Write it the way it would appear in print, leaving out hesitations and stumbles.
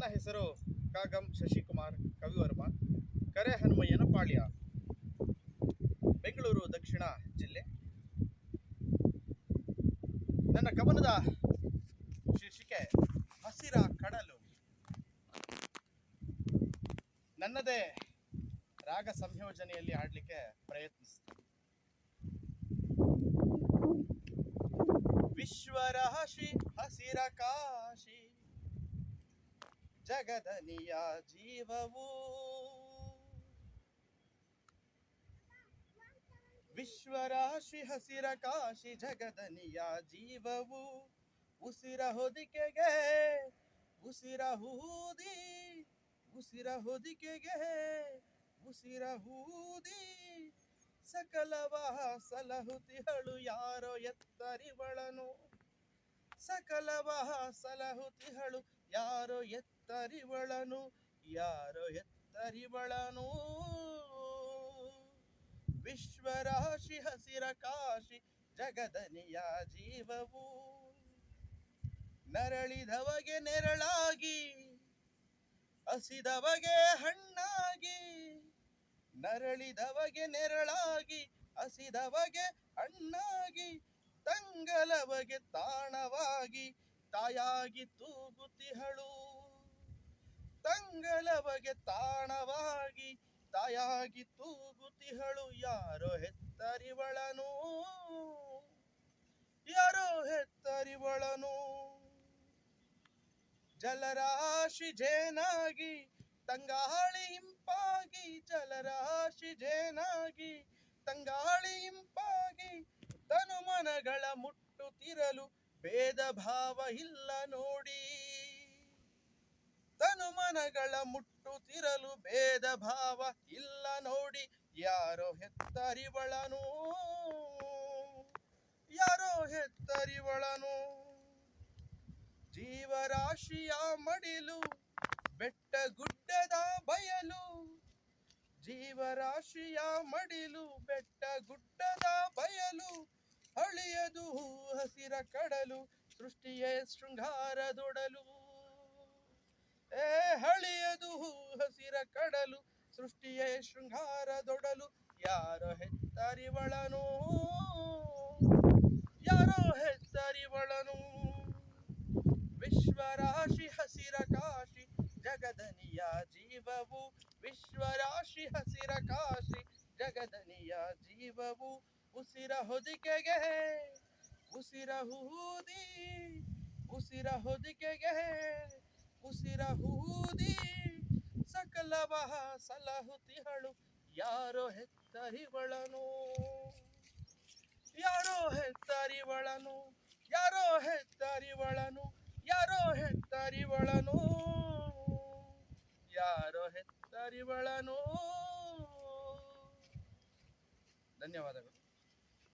ನನ್ನ ಹೆಸರು ಕಾಗಂ ಶಶಿಕುಮಾರ್ ಕವಿವರ್ಮ, ಕರೆ ಹನುಮಯ್ಯನ ಪಾಳ್ಯ, ಬೆಂಗಳೂರು ದಕ್ಷಿಣ ಜಿಲ್ಲೆ. ನನ್ನ ಕವನದ ಶೀರ್ಷಿಕೆ ಹಸಿರ ಕಡಲು. ನನ್ನದೇ ರಾಗ ಸಂಯೋಜನೆಯಲ್ಲಿ ಹಾಡಲಿಕ್ಕೆ ಪ್ರಯತ್ನಿಸಿದೆ. ವಿಶ್ವರಾಶಿ ಹಸಿರ ಕಾಶಿ, ಜಗದನಿಯ ಜೀವವು. ವಿಶ್ವರಾಶಿ ಹಸಿರ ಕಾಶಿ, ಜಗದನಿಯ ಜೀವವು. ಉಸಿರ ಹೊದಿಕೆಗೆ ಉಸಿರ ಹೂದಿ, ಉಸಿರ ಹೊದಿಕೆಗೆ ಉಸಿರ ಹೂದಿ, ಸಕಲವ ಸಲಹುತಿಹಳು ಯಾರೋ ಎತ್ತರಿವಳನು. ಸಕಲವ ಸಲಹುತಿಹಳು ಯಾರೋ ಎತ್ತರಿವಳನು, ಯಾರೋ ಎತ್ತರಿವಳನು. ವಿಶ್ವರಾಶಿ ಹಸಿರ ಕಾಶಿ, ಜಗದನಿಯ ಜೀವವು. ನರಳಿದವಗೆ ನೆರಳಾಗಿ, ಹಸಿದವಗೆ ಹಣ್ಣಾಗಿ. ನರಳಿದವಗೆ ನೆರಳಾಗಿ, ಹಸಿದವಗೆ ಹಣ್ಣಾಗಿ. ತಂಗಲವಗೆ ತಾಣವಾಗಿ, ತಾಯಾಗಿ ತೂಗುತಿಹಳು. ತಂಗಲವಗೆ ತಾಣವಾಗಿ, ತಾಯಾಗಿ ತೂಗುತಿಹಳು. ಯಾರೋ ಹೆತ್ತರಿವಳನು, ಯಾರೋ ಹೆತ್ತರಿವಳನು. ಜಲರಾಶಿ ಜೇನಾಗಿ, ತಂಗಾಳಿ ಇಂಪಾಗಿ. ಜಲರಾಶಿ ಜೇನಾಗಿ, ತಂಗಾಳಿ ಇಂಪಾಗಿ. ತನುಮನಗಳ ಮುಟ್ಟುತ್ತಿರಲು ಭೇದ ಭಾವ ಇಲ್ಲ ನೋಡಿ. ತನುಮನಗಳ ಮುಟ್ಟುತ್ತಿರಲು ಭೇದ ಭಾವ ಇಲ್ಲ ನೋಡಿ. ಯಾರೋ ಹೆತ್ತರಿವಳನು, ಯಾರೋ ಹೆತ್ತರಿವಳನು. ಜೀವರಾಶಿಯ ಮಡಿಲು, ಬೆಟ್ಟ ಗುಡ್ಡದ ಬಯಲು. ಜೀವರಾಶಿಯ ಮಡಿಲು, ಬೆಟ್ಟ ಗುಡ್ಡದ ಬಯಲು. ಅಳಿಯದು ಹಸಿರ ಕಡಲು, ಸೃಷ್ಟಿಯೇ ಶೃಂಗಾರದೊಡಲು. ಹಳಿಯದು ಹಸಿರ ಕಡಲು, ಸೃಷ್ಟಿಯೇ ಶೃಂಗಾರದೊಡಲು. ಯಾರೋ ಹೆತ್ತರಿವಳನು, ಯಾರೋ ಹೆತ್ತರಿವಳನು. ವಿಶ್ವರಾಶಿ ಹಸಿರ ಕಾಶಿ, ಜಗದನಿಯ ಜೀವವು. ವಿಶ್ವರಾಶಿ ಹಸಿರ ಕಾಶಿ, ಜಗದನಿಯ ಜೀವವು. ಉಸಿರ ಹೊದಿಕೆಗೆ ಉಸಿರ ಹೂದಿ, ಉಸಿರ ಹೊದಿಕೆಗೆ ಉಸಿರ ಹೂದಿ. ಸಕಲವ ಸಲಹುತಿಹಳು ಯಾರೋ ಹೆತ್ತರಿವಳನು, ಯಾರೋ ಹೆತ್ತರಿವಳನು. ಯಾರೋ ಹೆತ್ತರಿವಳನು, ಯಾರೋ ಹೆತ್ತರಿವಳನು. ಯಾರೋ ಹೆತ್ತರಿವಳನು. ಧನ್ಯವಾದಗಳು.